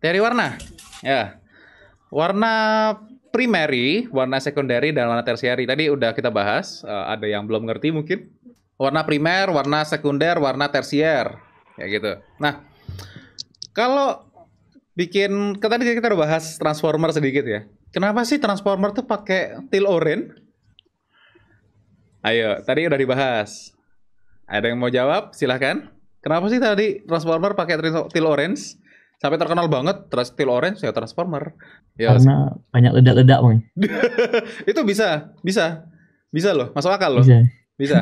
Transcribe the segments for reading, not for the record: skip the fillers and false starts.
Cari warna. Ya. Warna primary, warna secondary, dan warna tertiary. Tadi udah kita bahas. Ada yang belum ngerti mungkin. Warna primer, warna sekunder, warna tersier. Kayak gitu. Nah, kalau tadi kita udah bahas transformer sedikit ya. Kenapa sih transformer tuh pakai teal orange? Ayo, tadi udah dibahas. Ada yang mau jawab? Silahkan. Kenapa sih tadi transformer pakai teal orange? Sampai terkenal banget, teal orange ya transformer. Ya, Karena banyak ledak-ledak, Bang. itu bisa loh, masuk akal loh. Bisa. Bisa.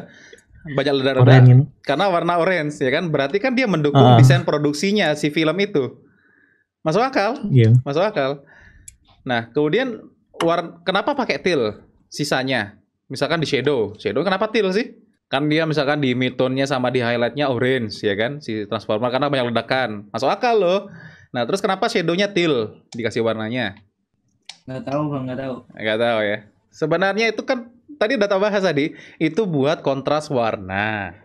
Banyak ledak-ledak. Orange gitu. Karena warna orange ya kan, berarti kan dia mendukung desain produksinya si film itu. Masuk akal? Iya. Masuk akal. Nah, kemudian kenapa pakai teal sisanya? Misalkan di shadow kenapa teal sih? Kan dia misalkan di midtone-nya sama di highlight-nya orange ya kan, si transformer karena banyak ledakan. Masuk akal loh. Nah, terus kenapa shadow-nya teal dikasih warnanya? Nggak tahu Bang, nggak tahu. Nggak tahu ya. Sebenarnya itu kan tadi udah bahas tadi, itu buat kontras warna.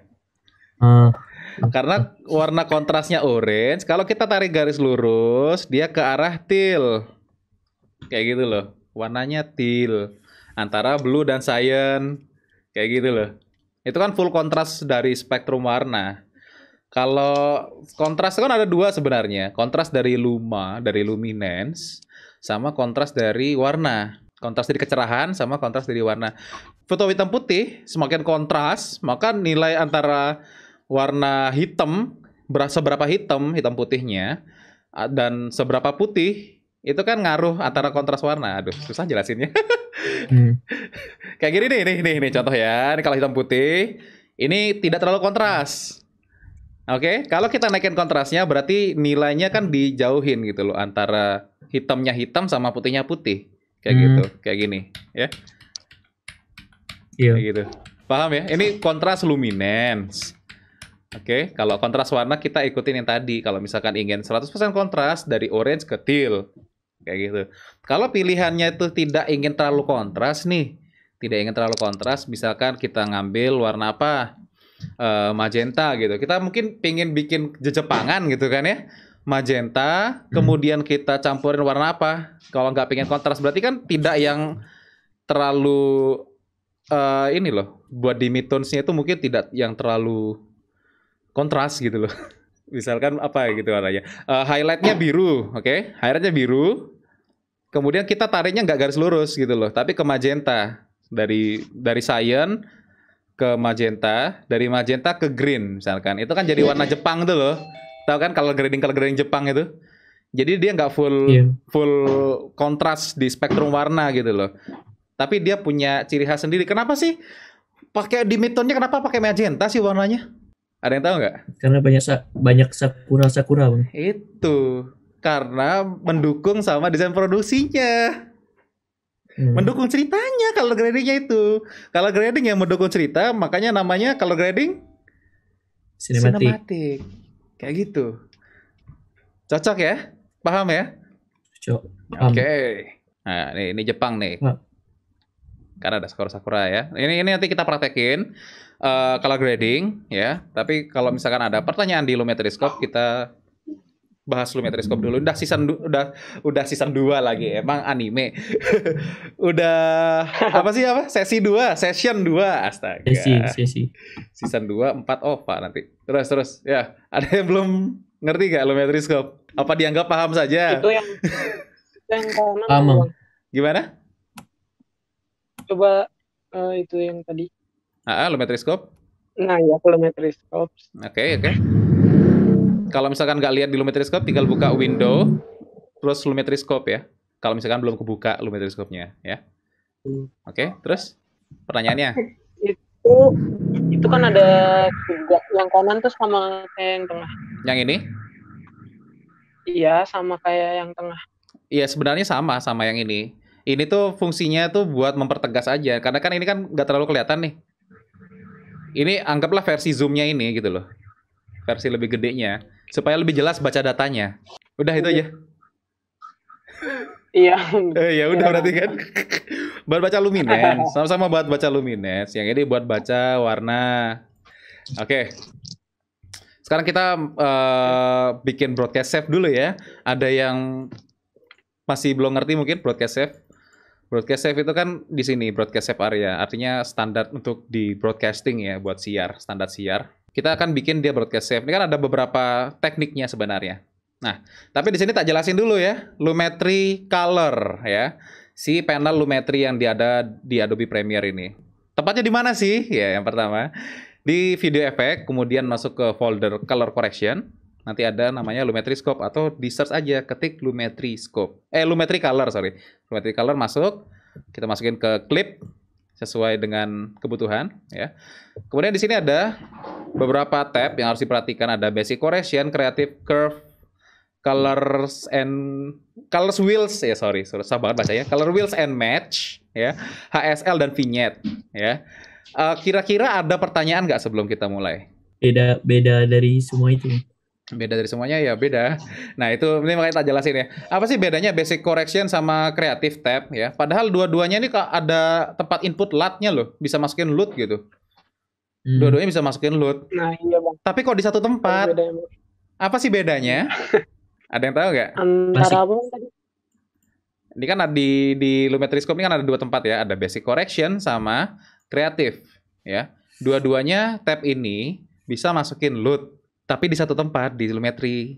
Karena warna kontrasnya orange, kalau kita tarik garis lurus, dia ke arah teal. Kayak gitu loh. Warnanya teal. Antara blue dan cyan. Kayak gitu loh. Itu kan full kontras dari spektrum warna. Kalau kontras kan ada dua sebenarnya. Kontras dari luma, dari luminance, sama kontras dari warna. Kontras dari kecerahan sama kontras dari warna. Foto hitam putih semakin kontras, maka nilai antara warna hitam, seberapa hitam putihnya, dan seberapa putih, itu kan ngaruh antara kontras warna. Aduh, susah jelasinnya. Kayak gini nih contoh ya. Ini kalau hitam putih, ini tidak terlalu kontras. Oke, kalau kita naikin kontrasnya berarti nilainya kan dijauhin gitu loh antara hitamnya hitam sama putihnya putih. Kayak gitu, kayak gini, ya. Iya. Kayak gitu. Paham ya? Ini kontras luminance. Oke, kalau kontras warna kita ikutin yang tadi. Kalau misalkan ingin 100% kontras dari orange ke teal. Kayak gitu. Kalau pilihannya itu tidak ingin terlalu kontras nih. Tidak ingin terlalu kontras, misalkan kita ngambil warna apa? Magenta gitu. Kita mungkin pingin bikin jejepangan gitu kan ya. Magenta, kemudian kita campurin warna apa? Kalau nggak pengen kontras, berarti kan tidak yang terlalu ini loh. Buat di midtones-nya itu mungkin tidak yang terlalu kontras gitu loh. Misalkan apa gitu warnanya. Highlight-nya biru, oke? Highlight-nya biru. Kemudian kita tariknya nggak garis lurus gitu loh, tapi ke magenta. Dari cyan ke magenta, dari magenta ke green misalkan. Itu kan jadi warna Jepang tuh loh. Tahu kan kalau grading Jepang itu. Jadi dia nggak full kontras di spektrum warna gitu loh. Tapi dia punya ciri khas sendiri. Kenapa sih pakai di midtone-nya kenapa pakai magenta sih warnanya? Ada yang tahu nggak? Karena banyak sakura, Bang. Itu karena mendukung sama desain produksinya. Mendukung ceritanya kalau gradingnya itu. Kalau grading yang mendukung cerita, makanya namanya kalau grading sinematik. Kayak gitu. Cocok ya? Paham ya? Cocok. Oke. Nah, ini Jepang nih. Karena ada sakura ya. Ini nanti kita praktekin color grading ya. Tapi kalau misalkan ada pertanyaan di Lumetriskop, kita bahas Lumetriskop dulu. Udah season 2 lagi. Emang anime. Udah sesi 2, session 2. Astaga. Sesi. Season 2 4 OVA nanti. Terus ya. Ada yang belum ngerti gak Lumetriskop? Apa dianggap paham saja? Itu yang kanan. Paham. Gimana? Coba itu yang tadi. Lumetriskop. Nah ya, Lumetriskop. Oke. Kalau misalkan nggak lihat di Lumetriskop, tinggal buka window, terus Lumetriskop ya. Kalau misalkan belum kebuka Lumetriskopnya ya. Oke, terus pertanyaannya? Itu kan ada tiga. Yang kanan tuh sama kayak yang tengah. Yang ini? Iya, sama kayak yang tengah. Iya, sebenarnya sama yang ini. Ini tuh fungsinya tuh buat mempertegas aja. Karena kan ini kan nggak terlalu kelihatan nih. Ini anggaplah versi zoom-nya ini gitu loh. Versi lebih gedenya. Supaya lebih jelas baca datanya. Udah itu aja. Iya. Ya udah berarti kan. Buat baca luminance. Sama-sama buat baca luminance. Yang ini buat baca warna. Oke. Sekarang kita bikin broadcast save dulu ya. Ada yang masih belum ngerti mungkin broadcast save. Broadcast save itu kan di sini broadcast save area. Artinya standar untuk di broadcasting ya buat siar, standar siar. Kita akan bikin dia broadcast save. Ini kan ada beberapa tekniknya sebenarnya. Nah, tapi di sini tak jelasin dulu ya. Lumetri color ya. Si panel Lumetri yang ada di Adobe Premiere ini. Tepatnya di mana sih? Ya, yang pertama di video effect, kemudian masuk ke folder color correction. Nanti ada namanya Lumetri Scope atau di search aja ketik Lumetri Scope. Lumetri Color, sorry. Lumetri Color masuk, kita masukin ke clip sesuai dengan kebutuhan ya. Kemudian di sini ada beberapa tab yang harus diperhatikan, ada Basic Correction, Creative Curve, Colors Wheels ya, sorry, susah banget bacanya. Color Wheels and Match ya, HSL dan Vignette ya. Kira-kira ada pertanyaan nggak sebelum kita mulai? Beda dari semua itu. Beda dari semuanya ya beda. Nah itu ini makanya tak jelasin ya. Apa sih bedanya Basic Correction sama Creative Tab ya? Padahal dua-duanya ini ada tempat input LUT-nya loh, bisa masukin LUT gitu. Dua-duanya bisa masukin LUT. Nah iya bang. Tapi kok di satu tempat? Bedanya, Bang. Apa sih bedanya? Ada yang tahu nggak? Antara apa Bang, tadi? Ini kan di Lumetri Scope ini kan ada dua tempat ya, ada Basic Correction sama Creative ya. Dua-duanya tab ini bisa masukin LUT, tapi di satu tempat di Lumetri.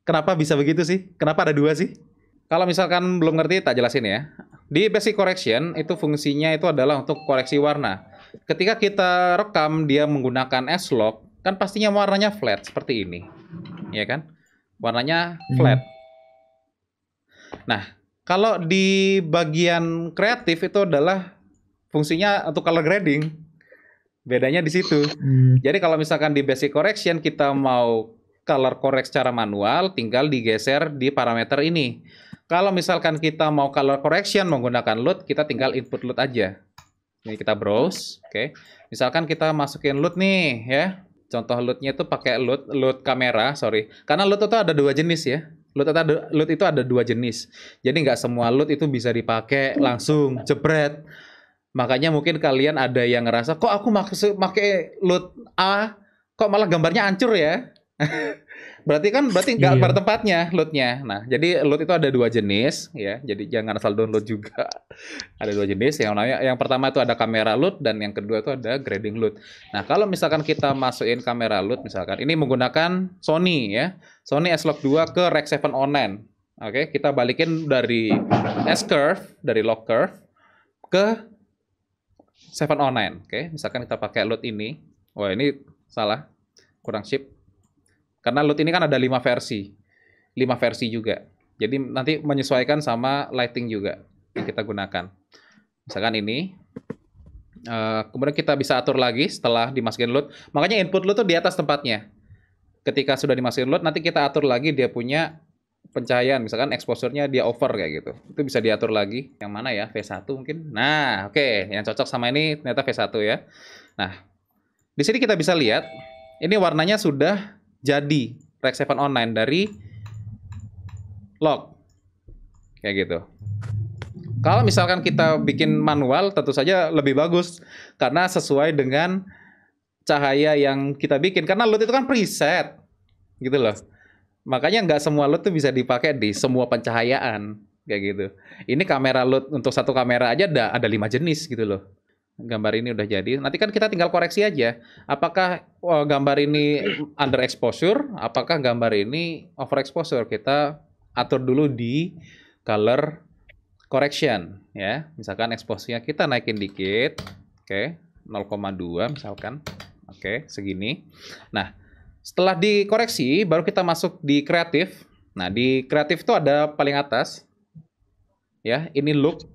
Kenapa bisa begitu sih? Kenapa ada dua sih? Kalau misalkan belum ngerti, tak jelasin ya. Di Basic Correction itu fungsinya itu adalah untuk koreksi warna. Ketika kita rekam dia menggunakan S-Log, kan pastinya warnanya flat seperti ini, ya kan? Warnanya flat. Nah, kalau di bagian kreatif itu adalah fungsinya untuk color grading. Bedanya di situ. Jadi kalau misalkan di Basic Correction kita mau color correct secara manual, tinggal digeser di parameter ini. Kalau misalkan kita mau color correction menggunakan LUT, kita tinggal input LUT aja. Ini kita browse, oke. Misalkan kita masukin LUT nih, ya. Contoh LUT-nya itu pakai LUT kamera, sorry. Karena LUT itu ada dua jenis ya. LUT itu ada dua jenis. Jadi nggak semua LUT itu bisa dipakai langsung jebret. Makanya mungkin kalian ada yang ngerasa, kok aku pakai LUT A, kok malah gambarnya hancur ya? berarti nggak pada tempatnya LUT-nya. Nah, jadi LUT itu ada dua jenis ya. Jadi jangan asal download juga. Ada dua jenis. Yang pertama itu ada kamera LUT dan yang kedua itu ada grading LUT. Nah, kalau misalkan kita masukin kamera LUT misalkan ini menggunakan Sony ya. Sony S-Log 2 ke Rec 709. Oke, kita balikin dari S-Curve, dari log curve ke 709, oke. Misalkan kita pakai LUT ini. Wah, ini salah. Kurang shift. Karena LUT ini kan ada 5 versi. 5 versi juga. Jadi nanti menyesuaikan sama lighting juga yang kita gunakan. Misalkan ini. Kemudian kita bisa atur lagi setelah dimasukin LUT. Makanya input LUT tuh di atas tempatnya. Ketika sudah dimasukin LUT, nanti kita atur lagi dia punya pencahayaan, misalkan exposure-nya dia over kayak gitu. Itu bisa diatur lagi. Yang mana ya? V1 mungkin. Nah, oke. Yang cocok sama ini ternyata V1 ya. Nah, di sini kita bisa lihat ini warnanya sudah jadi Rec 709 dari log. Kayak gitu. Kalau misalkan kita bikin manual, tentu saja lebih bagus karena sesuai dengan cahaya yang kita bikin. Karena LUT itu kan preset. Gitu loh. Makanya nggak semua LUT tuh bisa dipakai di semua pencahayaan kayak gitu. Ini kamera LUT untuk satu kamera aja ada 5 jenis gitu loh. Gambar ini udah jadi. Nanti kan kita tinggal koreksi aja. Apakah gambar ini under exposure? Apakah gambar ini over exposure? Kita atur dulu di color correction ya. Misalkan exposure-nya kita naikin dikit. Oke, 0,2 misalkan. Oke, segini. Nah, setelah dikoreksi, baru kita masuk di kreatif. Nah, di kreatif itu ada paling atas. Ya, ini look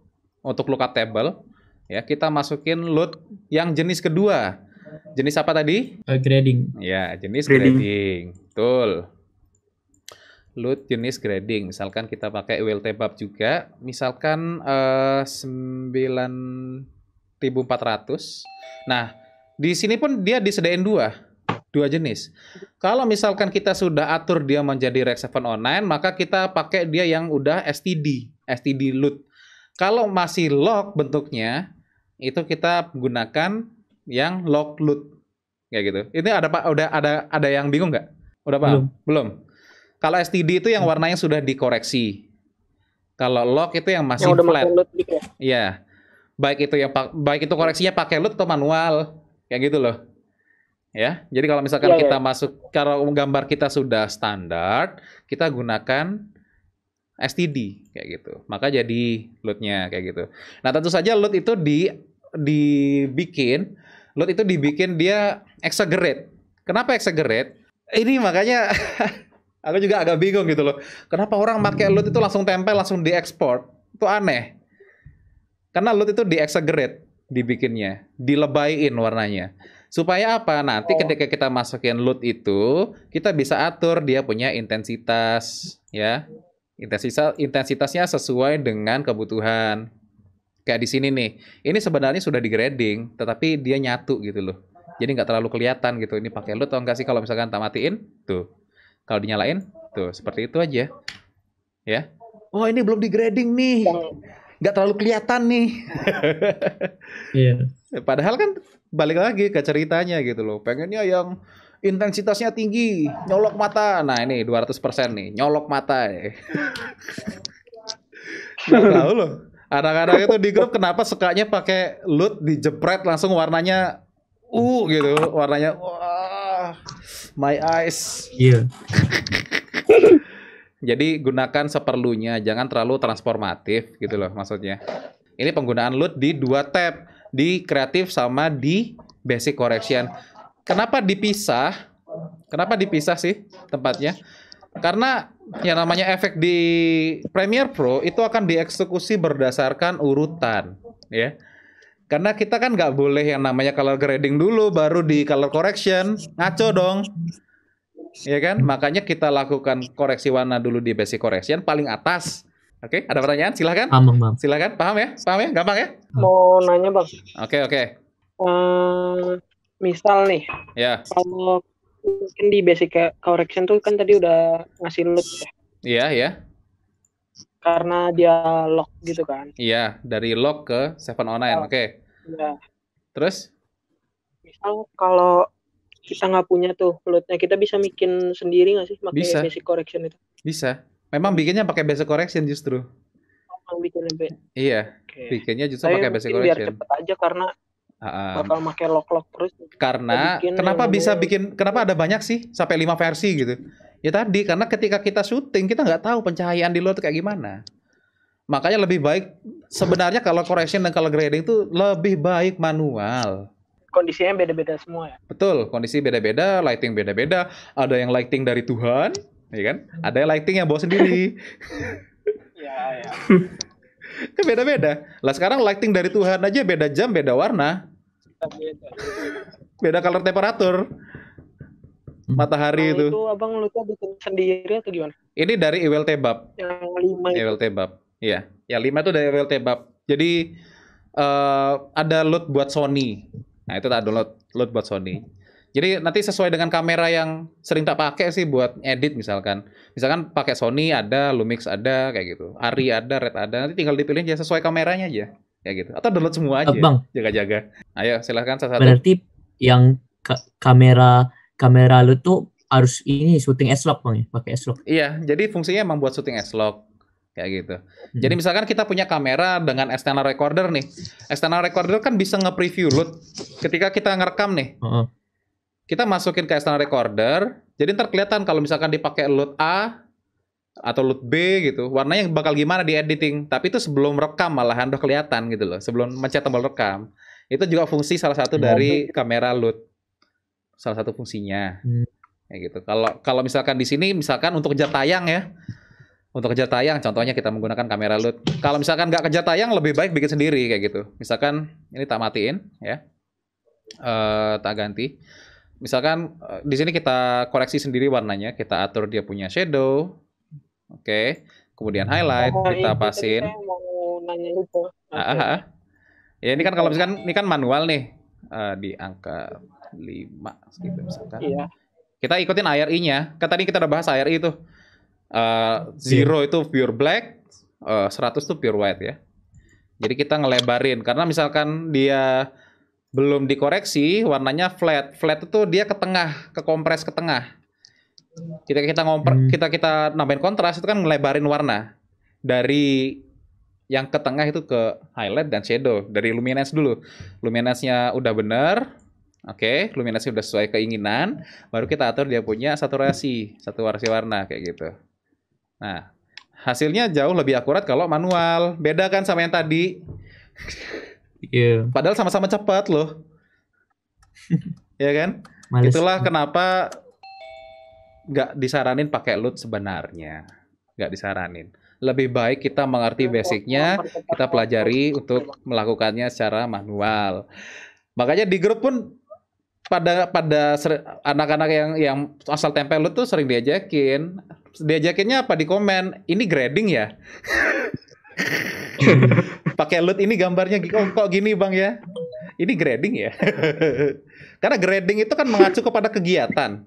untuk lookup table. Ya, kita masukin LUT yang jenis kedua. Jenis apa tadi? Grading. Ya, jenis grading. Betul. LUT jenis grading. Misalkan kita pakai WLTBAP juga. Misalkan 9400. Nah, di sini pun dia disediain dua jenis. Kalau misalkan kita sudah atur dia menjadi Rec 709, maka kita pakai dia yang udah STD LUT. Kalau masih log bentuknya, itu kita gunakan yang log LUT. kayak gitu. Ini ada Pak, udah ada yang bingung nggak? Udah paham? Belum. Kalau STD itu yang warnanya sudah dikoreksi. Kalau lock itu yang masih Yang udah flat. pakai LUT gitu ya. Iya. Baik itu koreksinya pakai LUT atau manual. Kayak gitu loh. Ya. Jadi kalau misalkan Iya, kita kalau gambar kita sudah standar, kita gunakan STD kayak gitu. Maka jadi LUT-nya kayak gitu. Nah, tentu saja LUT itu dibikin dia exaggerate. Kenapa exaggerate? Ini makanya aku juga agak bingung gitu loh. Kenapa orang pakai LUT itu langsung tempel, langsung diekspor? Itu aneh. Karena LUT itu di-exaggerate dibikinnya, dilebayin warnanya. Supaya apa? Nanti ketika kita masukin LUT itu, kita bisa atur dia punya intensitas, ya. Intensitasnya sesuai dengan kebutuhan. Kayak di sini nih. Ini sebenarnya sudah di-grading, tetapi dia nyatu gitu loh. Jadi nggak terlalu kelihatan gitu. Ini pakai LUT atau enggak sih kalau misalkan tak matiin? Tuh. Kalau dinyalain, tuh seperti itu aja. Ya. Oh, ini belum di-grading nih. Nggak terlalu kelihatan nih. Iya. Padahal kan balik lagi ke ceritanya gitu loh. Pengennya yang intensitasnya tinggi, nyolok mata. Nah, ini 200% nih, nyolok mata. Nggak tahu loh. Anak-anak itu di grup kenapa sukanya pakai LUT dijepret langsung warnanya gitu. Warnanya wah, my eyes. Iya. Jadi gunakan seperlunya, jangan terlalu transformatif gitu loh maksudnya. Ini penggunaan LUT di 2 tab, di Creative sama di Basic Correction. Kenapa dipisah? Kenapa dipisah sih tempatnya? Karena yang namanya efek di Premiere Pro itu akan dieksekusi berdasarkan urutan, ya. Karena kita kan nggak boleh yang namanya color grading dulu, baru di color correction, ngaco dong. Ya kan? Makanya kita lakukan koreksi warna dulu di Basic Correction paling atas. Oke, ada pertanyaan? Silahkan. Bang. Silahkan, paham ya? Paham ya? Gampang ya? Mau nanya Bang, Oke. misal nih, Ya. kalau mungkin di basic correction tuh kan tadi udah ngasih LUT ya, Iya. karena dia lock gitu kan. Iya, dari lock ke 709. Oke. Ya, Terus? misal kalau kita nggak punya tuh LUT-nya, kita bisa bikin sendiri nggak sih pakai Bisa. basic correction itu? Bisa. Memang bikinnya pakai Basic Correction justru. Mau bikin lebih. Iya, Oke. bikinnya justru Saya pakai Basic mungkin biar Correction. cepet aja karena Ah, bakal pakai lock terus. Karena bikin kenapa yang bisa namanya- bikin, kenapa ada banyak sih sampai 5 versi gitu? Ya tadi karena ketika kita syuting kita nggak tahu pencahayaan di luar itu kayak gimana. Makanya lebih baik sebenarnya kalau correction dan color grading itu lebih baik manual. Kondisinya beda-beda semua ya. Betul, kondisi beda-beda, lighting beda-beda. Ada yang lighting dari Tuhan, ya kan? Ada yang lighting yang bawa sendiri. Ya. Kan beda-beda. Lah sekarang lighting dari Tuhan aja beda jam, beda warna, beda color temperatur. Matahari Itu itu. abang lu tuh bikin sendiri atau gimana? Ini dari Ewell Tebab. Yang 5 itu. Ewell Tebab. Iya. Yang 5 itu dari Ewell Tebab. Jadi ada LUT buat Sony. Nah, itu ada LUT buat Sony. Jadi nanti sesuai dengan kamera yang sering tak pakai sih buat edit misalkan. Misalkan pakai Sony ada, Lumix ada kayak gitu. Arri ada, Red ada. Nanti tinggal dipilih aja sesuai kameranya aja. Kayak gitu. Atau download semua aja. Bang. Jaga-jaga. Ayo silahkan satu-satu. Berarti yang kamera lu tuh harus ini syuting S-Log Bang ya, pakai S-Log. Iya, jadi fungsinya emang buat syuting S-Log kayak gitu. Jadi misalkan kita punya kamera dengan external recorder nih. External recorder kan bisa nge-preview LUT ketika kita ngerekam nih. Kita masukin ke external recorder, jadi ntar kelihatan kalau misalkan dipakai LUT A atau LUT B gitu, warnanya bakal gimana di editing. Tapi itu sebelum rekam malahan udah kelihatan gitu loh, sebelum mencet tombol rekam. Itu juga fungsi salah satu dari kamera LUT. Salah satu fungsinya. Kayak gitu. Kalau misalkan di sini misalkan untuk kejar tayang ya. Untuk kejar tayang contohnya kita menggunakan kamera LUT. Kalau misalkan nggak kejar tayang lebih baik bikin sendiri kayak gitu. Misalkan ini tak matiin ya. Tak ganti. Misalkan di sini kita koreksi sendiri warnanya, kita atur dia punya shadow. Oke. Kemudian highlight kita pasin. Saya mau nanya itu. Ya ini kan kalau misalkan ini kan manual nih. Di angka 5 gitu misalkan. Iya. Kita ikutin ARI-nya. Kan tadi kita udah bahas ARI itu. 0 itu pure black, 100 itu pure white ya. Jadi kita ngelebarin karena misalkan dia belum dikoreksi, warnanya flat. Flat itu dia ke tengah, ke kompres ke tengah. Kita nambahin kontras itu kan ngelebarin warna dari yang ke tengah itu ke highlight dan shadow. Dari luminance dulu. Luminance-nya udah bener. Oke, luminance udah sesuai keinginan, baru kita atur dia punya saturasi warna kayak gitu. Nah, hasilnya jauh lebih akurat kalau manual. Beda kan sama yang tadi. Iya. Padahal sama-sama cepat loh. Ya kan? Males. Itulah kenapa nggak disaranin pakai LUT sebenarnya. Nggak disaranin. Lebih baik kita mengerti basicnya, kita pelajari untuk melakukannya secara manual. Makanya di grup pun pada anak-anak yang asal tempel LUT tuh sering diajakinnya apa di komen, ini grading ya. Pakai LUT ini gambarnya kok gini bang ya, ini grading ya. Karena grading itu kan mengacu kepada kegiatan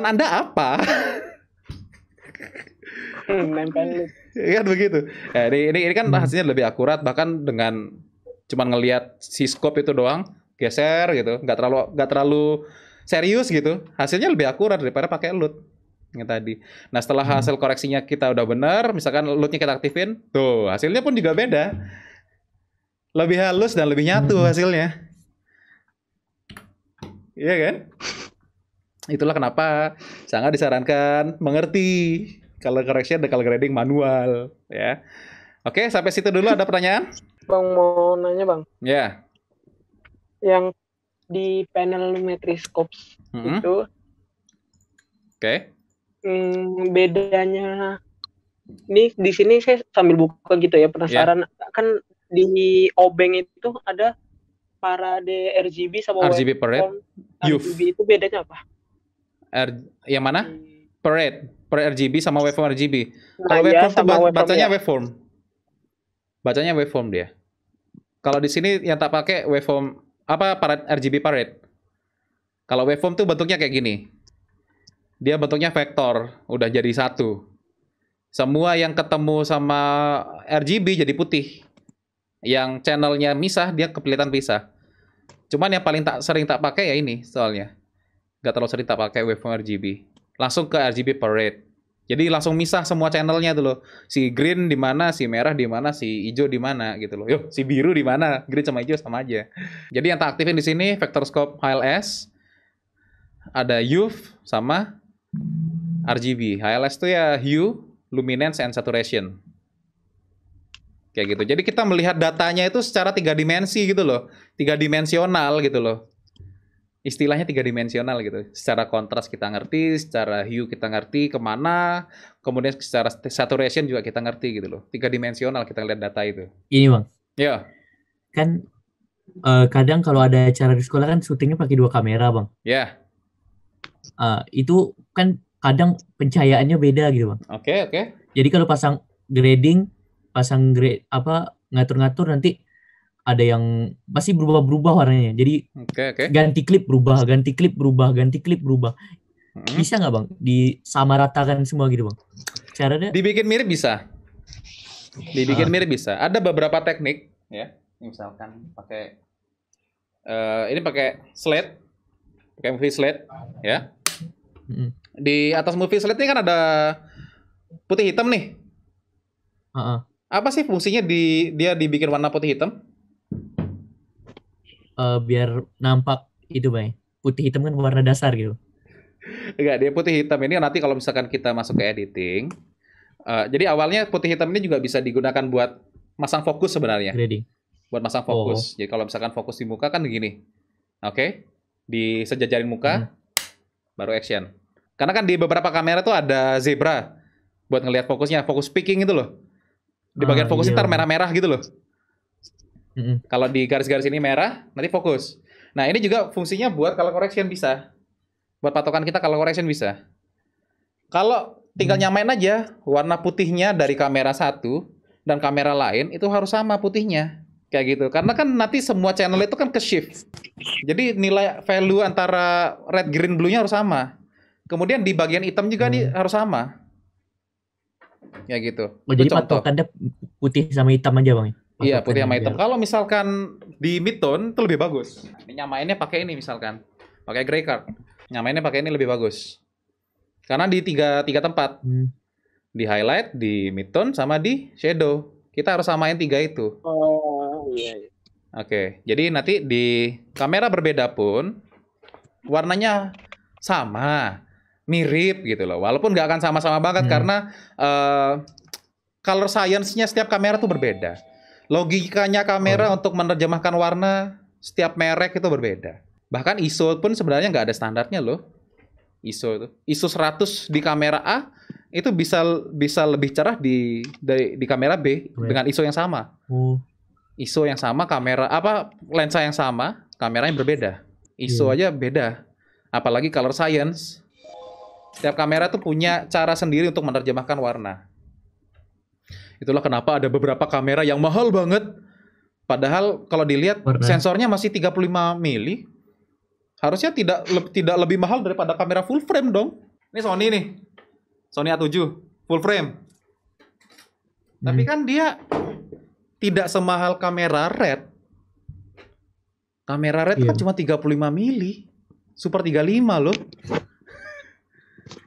Anda apa. Nempel. Kan begitu. Nah, ini kan hasilnya lebih akurat, bahkan dengan cuman ngelihat si scope itu doang, geser gitu, nggak terlalu serius gitu. Hasilnya lebih akurat daripada pakai LUT yang tadi. Nah, setelah hasil koreksinya kita udah benar, misalkan LUT-nya kita aktifin, tuh hasilnya pun juga beda. Lebih halus dan lebih nyatu hasilnya. Iya kan? Itulah kenapa sangat disarankan mengerti color correction dan color grading manual, ya. Oke, sampai situ dulu. Ada pertanyaan? Bang mau nanya bang, Ya. yang di panel Metriscopes itu Oke. bedanya ini di sini saya sambil buka gitu ya, penasaran. Kan di obeng itu ada parade RGB sama RGB parade, RGB itu bedanya apa? Yang mana? Parade RGB sama waveform RGB. Kalau Nah, waveform sama tuh waveform bacanya ya. waveform. Bacanya waveform dia. Kalau di sini yang tak pakai waveform apa parade RGB parade. Kalau waveform tuh bentuknya kayak gini. Dia bentuknya vektor, udah jadi satu. Semua yang ketemu sama RGB jadi putih. Yang channelnya misah, dia kelihatan pisah. Cuman yang paling sering tak pakai ya ini soalnya. Gak terlalu sering tak pakai waveform RGB. Langsung ke RGB parade. Jadi langsung misah semua channelnya tuh loh. Si green di mana, si merah di mana, si hijau di mana gitu loh. Yo, si biru di mana? Green sama hijau sama aja. Jadi yang tak aktifin di sini vector scope HLS, ada hue sama RGB. HLS itu ya hue, luminance, and saturation. Kayak gitu. Jadi kita melihat datanya itu secara 3 dimensi gitu loh. 3 dimensional gitu loh. Istilahnya 3 dimensional gitu. Secara kontras kita ngerti, secara hue kita ngerti kemana, kemudian secara saturation juga kita ngerti gitu loh. 3 dimensional kita lihat data itu. Ini bang. Ya. Kan kadang kalau ada acara di sekolah kan syutingnya pakai 2 kamera bang. Ya. Itu kan kadang pencahayaannya beda gitu bang. Oke. Jadi kalau pasang grading, ngatur-ngatur nanti ada yang pasti berubah-berubah warnanya. Jadi ganti klip berubah. Bisa nggak bang disamaratakan semua gitu bang? Caranya? Dibikin mirip bisa. Ada beberapa teknik ya. Misalkan pakai ini pakai slate, pakai movie slate ya. Di atas movie slate ini kan ada putih hitam nih. Apa sih fungsinya dia dibikin warna putih hitam? Biar nampak itu bang. Putih hitam kan warna dasar gitu. Enggak, dia putih hitam ini nanti kalau misalkan kita masuk ke editing. Jadi awalnya putih hitam ini juga bisa digunakan buat masang fokus sebenarnya. Grading. Buat masang fokus. Jadi kalau misalkan fokus di muka kan begini. Oke. Di sejajarin muka baru action. Karena kan di beberapa kamera tuh ada zebra buat ngelihat fokusnya, fokus picking itu loh. Di bagian fokus ntar merah-merah gitu loh. Kalau di garis-garis ini merah, nanti fokus. Nah, ini juga fungsinya buat color correction bisa. Buat patokan kita color correction bisa. Kalau tinggal nyamain aja warna putihnya dari kamera satu dan kamera lain itu harus sama putihnya. Kayak gitu. Karena kan nanti semua channel itu kan ke shift. Jadi nilai value antara red, green, blue-nya harus sama. Kemudian di bagian hitam juga harus sama. Ya gitu. Jadi patokannya putih sama hitam aja bang? Iya, putih sama hitam. Kalau misalkan di midtone itu lebih bagus. Ini nyamainnya pakai ini misalkan, pakai gray card. Nyamainnya pakai ini lebih bagus. Karena di tiga tempat, di highlight, di midtone, sama di shadow. Kita harus samain 3 itu. Oh, iya. Oke, jadi nanti di kamera berbeda pun warnanya sama, mirip gitu loh. Walaupun nggak akan sama-sama banget karena color science-nya setiap kamera tuh berbeda. Logikanya kamera untuk menerjemahkan warna setiap merek itu berbeda. Bahkan ISO pun sebenarnya nggak ada standarnya loh. ISO 100 di kamera A itu bisa lebih cerah di kamera B dengan ISO yang sama. ISO yang sama, lensa yang sama, kameranya berbeda. ISO aja beda. Apalagi color science. Setiap kamera tuh punya cara sendiri untuk menerjemahkan warna. Itulah kenapa ada beberapa kamera yang mahal banget. Padahal kalau dilihat sensornya masih 35 mili. Harusnya tidak lebih mahal daripada kamera full frame dong. Ini Sony nih. Sony A7 full frame. Tapi kan dia tidak semahal kamera RED. Kamera RED kan cuma 35 mili. Super 35 loh.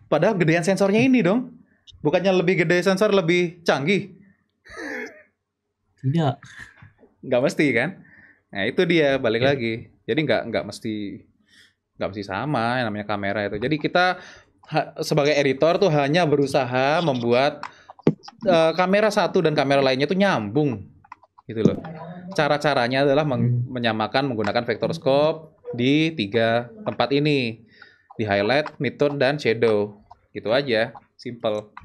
Padahal gedean sensornya ini dong. Bukannya lebih gede sensor lebih canggih? Tidak. Nggak mesti kan? Nah itu dia balik lagi. Jadi nggak mesti sama yang namanya kamera itu. Jadi kita sebagai editor tuh hanya berusaha membuat kamera satu dan kamera lainnya tuh nyambung gitu loh. Cara-caranya adalah menyamakan menggunakan vector scope di 3 tempat ini, di highlight, midtone, dan shadow. Gitu aja, simple.